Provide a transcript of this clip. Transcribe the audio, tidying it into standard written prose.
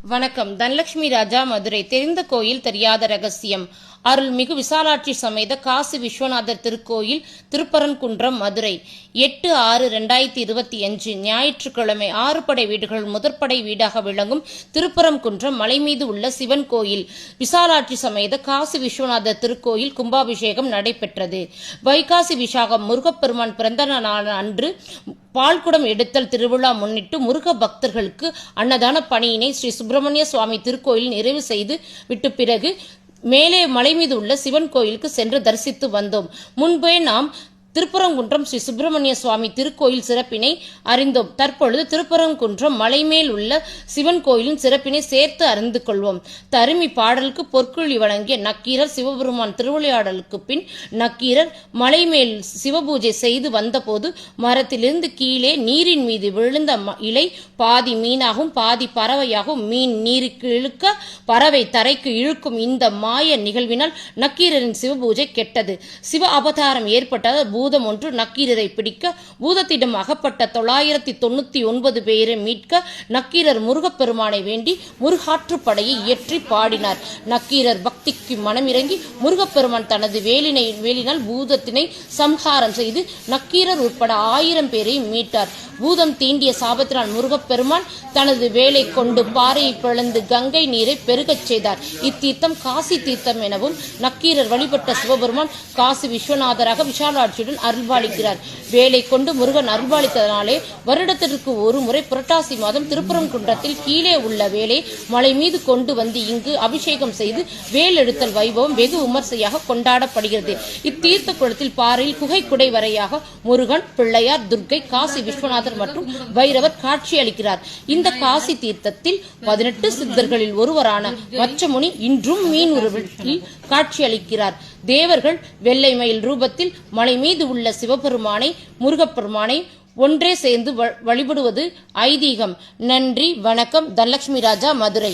வணக்கம். தனலட்சுமி ராஜா, மதுரை. தெரிந்த கோயில் தெரியாத ரகசியம். அருள்மிகு விசாலாட்சி சமேத காசி விஸ்வநாதர் திருக்கோயில், திருப்பரங்குன்றம், மதுரை. 8/6/2025 ஞாயிற்றுக்கிழமை. 6 படை வீடுகள் முதற்படை வீடாக விளங்கும் திருப்பரங்குன்றம் மலை மீது உள்ள சிவன் கோயில் விசாலாட்சி சமேத காசி விஸ்வநாதர் திருக்கோயில் கும்பாபிஷேகம் நடைபெற்றது. வைகாசி விசாகம் முருகப்பெருமான் பிறந்த நாள் அன்று பால்குடம் எடுத்தல் திருவிழா முன்னிட்டு முருக பக்தர்களுக்கு அன்னதான பணியினை ஸ்ரீ சுப்பிரமணிய சுவாமி திருக்கோயில் நிறைவு செய்து விட்டு பிறகு மேலே மலை மீது உள்ள சிவன் கோயிலுக்கு சென்று தரிசித்து வந்தோம். முன்பே நாம் திருப்பரங்குன்றம் ஸ்ரீ சுப்பிரமணிய சுவாமி திருக்கோயில் சிறப்பினை அறிந்தோம். தற்பொழுது திருப்பரங்குன்றம் மலை மேல் உள்ள சிவன் கோயிலின் சிறப்பினை சேர்த்து அறிந்து கொள்வோம். தருமி பாடலுக்கு பொற்குழி வழங்கிய நக்கீரர் சிவபெருமான் திருவிளையாடலுக்கு பின் நக்கீரர் மலை மேல் சிவபூஜை செய்து வந்தபோது மரத்திலிருந்து கீழே நீரின் மீது விழுந்த இலை பாதி மீனாகவும் பாதி பறவையாகவும் மீன் நீருக்கு இழுக்க பறவை தரைக்கு இழுக்கும் இந்த மாய நிகழ்வினால் நக்கீரரின் சிவபூஜை கெட்டது. சிவ அவதாரம் ஏற்பட்டது. பூதம் ஒன்று நக்கீரரை பிடிக்க பூதத்திடம் அகப்பட்ட 999 பேரை மீட்க நக்கீரர் முருகப்பெருமானை வேண்டி முருகாற்றுப்படையை இயற்றி பாடினார். நக்கீரர் பக்திக்கு மனமிறங்கி முருகப்பெருமான் தனது வேலினால் பூதத்தினை சம்ஹாரம் செய்து நக்கீரர் உட்பட 1000 பேரை மீட்டார். பூதம் தீண்டிய சாபத்தினால் முருகப்பெருமான் தனது வேலை கொண்டு பாறையை பிளந்து கங்கை நீரை பெருகச் செய்தார். இத்தீர்த்தம் காசி தீர்த்தம் எனவும் நக்கீரர் வழிபட்ட சிவபெருமான் காசி விஸ்வநாதராக விசாலாட்சியுடன் அருள்பாலிக்கிறார். வேலை கொண்டு முருகன் அருள்பாலித்ததனாலே வருடத்திற்கு ஒரு முறை புரட்டாசி மாதம் திருப்பரங்குன்றத்தில் கீழே உள்ள வேலை மலை மீது கொண்டு வந்து இங்கு அபிஷேகம் செய்து வேல் எடுத்தல் வைபவம் வெகு விமர்சையாக கொண்டாடப்படுகிறது. இத்தீர்த்த குளத்தில் பாறையில் குகை குடை வரையாக முருகன், பிள்ளையார், துர்க்கை, காசி விஸ்வநாதர் மற்றும் பைரவர் காட்சி அளிக்கிறார். இந்த காசி தீர்த்தத்தில் 18 சித்தர்களில் ஒருவரான மச்சமுனி இன்றும் மீன் உருவில் காட்சி அளிக்கிறார். தேவர்கள் வெள்ளை மயில் ரூபத்தில் மலை மீது உள்ள சிவபெருமானை, முருகப்பெருமானை ஒன்றே சேர்ந்து வழிபடுவது ஐதீகம். நன்றி, வணக்கம். தனலட்சுமி ராஜா, மதுரை.